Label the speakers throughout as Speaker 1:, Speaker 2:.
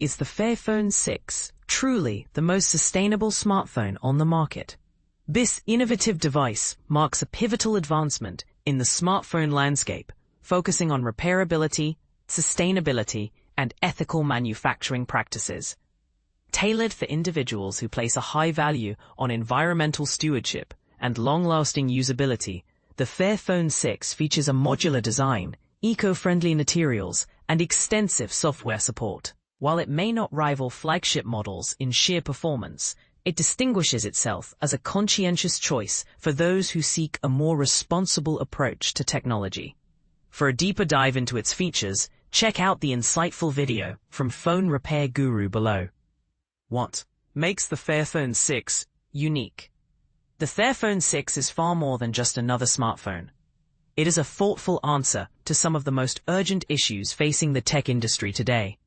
Speaker 1: Is the Fairphone 6 truly the most sustainable smartphone on the market? This innovative device marks a pivotal advancement in the smartphone landscape, focusing on repairability, sustainability, and ethical manufacturing practices. Tailored for individuals who place a high value on environmental stewardship and long-lasting usability, the Fairphone 6 features a modular design, eco-friendly materials, and extensive software support. While it may not rival flagship models in sheer performance, it distinguishes itself as a conscientious choice for those who seek a more responsible approach to technology. For a deeper dive into its features, check out the insightful video from Phone Repair Guru below. What makes the Fairphone 6 unique? The Fairphone 6 is far more than just another smartphone. It is a thoughtful answer to some of the most urgent issues facing the tech industry today.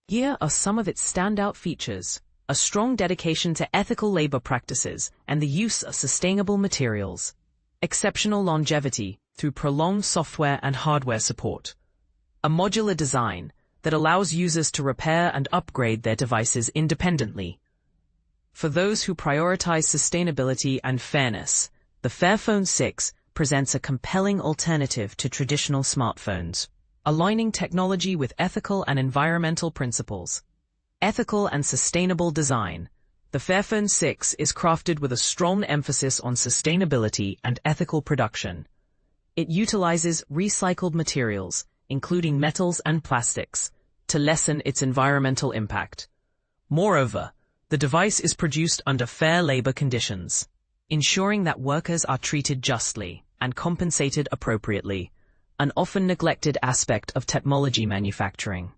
Speaker 1: Here are some of its standout features: a strong dedication to ethical labor practices and the use of sustainable materials, exceptional longevity through prolonged software and hardware support, a modular design that allows users to repair and upgrade their devices independently. For those who prioritize sustainability and fairness, the Fairphone 6 presents a compelling alternative to traditional smartphones, aligning technology with ethical and environmental principles. Ethical and sustainable design. The Fairphone 6 is crafted with a strong emphasis on sustainability and ethical production. It utilizes recycled materials, including metals and plastics, to lessen its environmental impact. Moreover, the device is produced under fair labor conditions, ensuring that workers are treated justly and compensated appropriately, an often neglected aspect of technology manufacturing.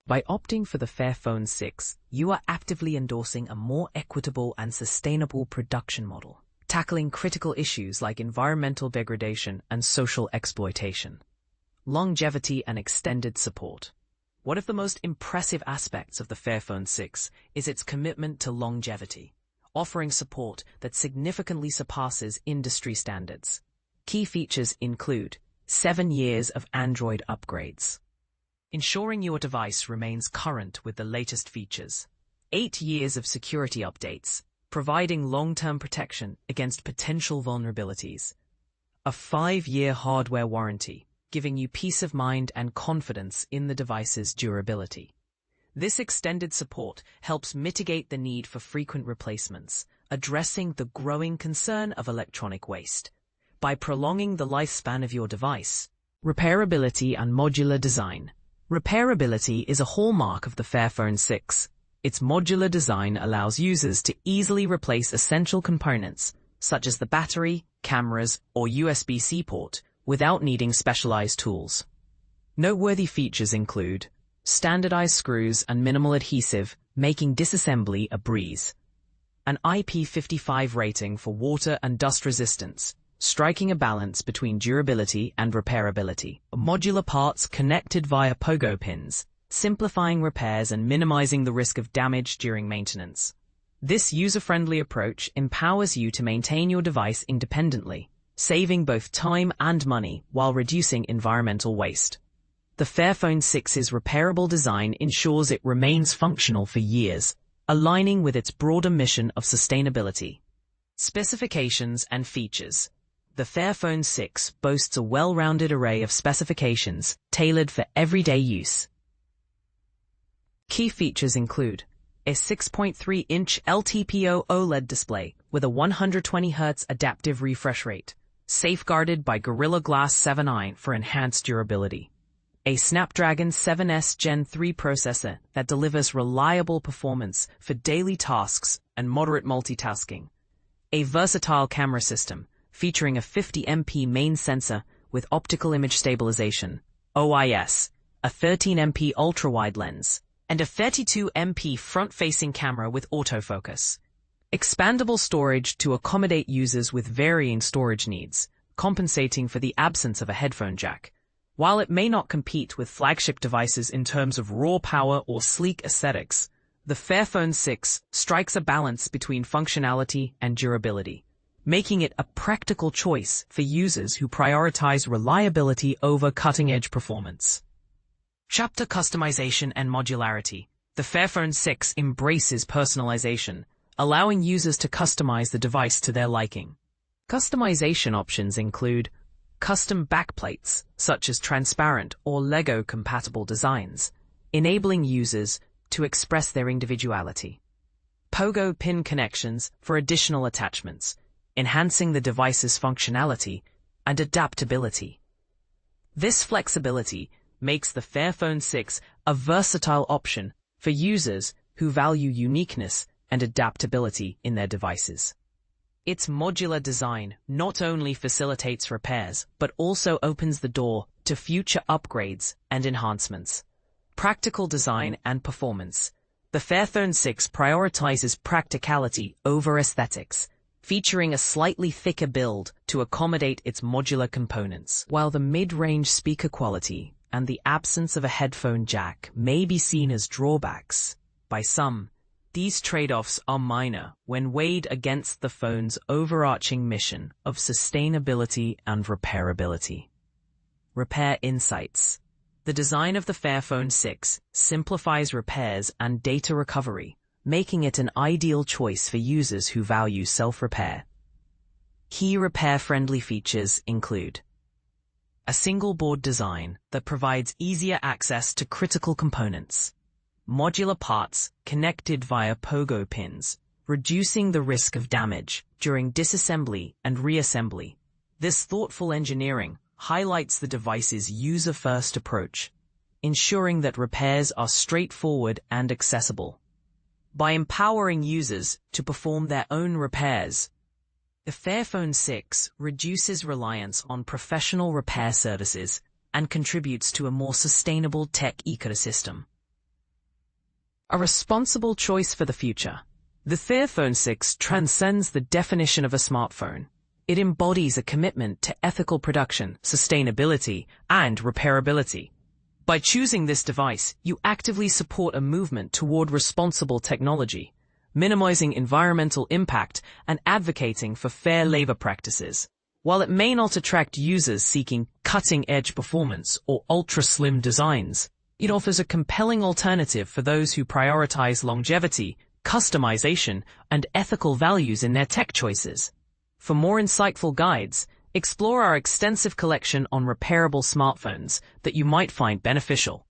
Speaker 1: By opting for the Fairphone 6, you are actively endorsing a more equitable and sustainable production model, tackling critical issues like environmental degradation and social exploitation. Longevity and extended support. One of the most impressive aspects of the Fairphone 6 is its commitment to longevity, offering support that significantly surpasses industry standards. Key features include 7 years of Android upgrades, ensuring your device remains current with the latest features. 8 years of security updates, providing long-term protection against potential vulnerabilities. A 5-year hardware warranty, giving you peace of mind and confidence in the device's durability. This extended support helps mitigate the need for frequent replacements, addressing the growing concern of electronic waste. By prolonging the lifespan of your device. Repairability and modular design. Repairability is a hallmark of the Fairphone 6. Its modular design allows users to easily replace essential components, such as the battery, cameras, or USB-C port, without needing specialized tools. Noteworthy features include standardized screws and minimal adhesive, making disassembly a breeze. An IP55 rating for water and dust resistance, striking a balance between durability and repairability. Modular parts connected via pogo pins, simplifying repairs and minimizing the risk of damage during maintenance. This user-friendly approach empowers you to maintain your device independently, saving both time and money while reducing environmental waste. The Fairphone 6's repairable design ensures it remains functional for years, aligning with its broader mission of sustainability. Specifications and features. The Fairphone 6 boasts a well-rounded array of specifications tailored for everyday use. Key features include a 6.3-inch LTPO OLED display with a 120Hz adaptive refresh rate, safeguarded by Gorilla Glass 7i for enhanced durability. A Snapdragon 7S Gen 3 processor that delivers reliable performance for daily tasks and moderate multitasking. A versatile camera system featuring a 50MP main sensor with optical image stabilization, OIS, a 13MP ultra-wide lens, and a 32MP front-facing camera with autofocus. Expandable storage to accommodate users with varying storage needs, compensating for the absence of a headphone jack. While it may not compete with flagship devices in terms of raw power or sleek aesthetics, the Fairphone 6 strikes a balance between functionality and durability, making it a practical choice for users who prioritize reliability over cutting-edge performance. Chapter customization and modularity. The Fairphone 6 embraces personalization, allowing users to customize the device to their liking. Customization options include custom backplates, such as transparent or Lego-compatible designs, enabling users to express their individuality. Pogo pin connections for additional attachments, enhancing the device's functionality and adaptability. This flexibility makes the Fairphone 6 a versatile option for users who value uniqueness and adaptability in their devices. Its modular design not only facilitates repairs, but also opens the door to future upgrades and enhancements. Practical design and performance. The Fairphone 6 prioritizes practicality over aesthetics, featuring a slightly thicker build to accommodate its modular components. While the mid-range speaker quality and the absence of a headphone jack may be seen as drawbacks by some, these trade-offs are minor when weighed against the phone's overarching mission of sustainability and repairability. Repair insights. The design of the Fairphone 6 simplifies repairs and data recovery, making it an ideal choice for users who value self-repair. Key repair-friendly features include a single board design that provides easier access to critical components, modular parts connected via pogo pins, reducing the risk of damage during disassembly and reassembly. This thoughtful engineering highlights the device's user-first approach, ensuring that repairs are straightforward and accessible. By empowering users to perform their own repairs, the Fairphone 6 reduces reliance on professional repair services and contributes to a more sustainable tech ecosystem. A responsible choice for the future. The Fairphone 6 transcends the definition of a smartphone. It embodies a commitment to ethical production, sustainability, and repairability. By choosing this device, you actively support a movement toward responsible technology, minimizing environmental impact and advocating for fair labor practices. While it may not attract users seeking cutting-edge performance or ultra-slim designs, it offers a compelling alternative for those who prioritize longevity, customization, and ethical values in their tech choices. For more insightful guides, explore our extensive collection on repairable smartphones that you might find beneficial.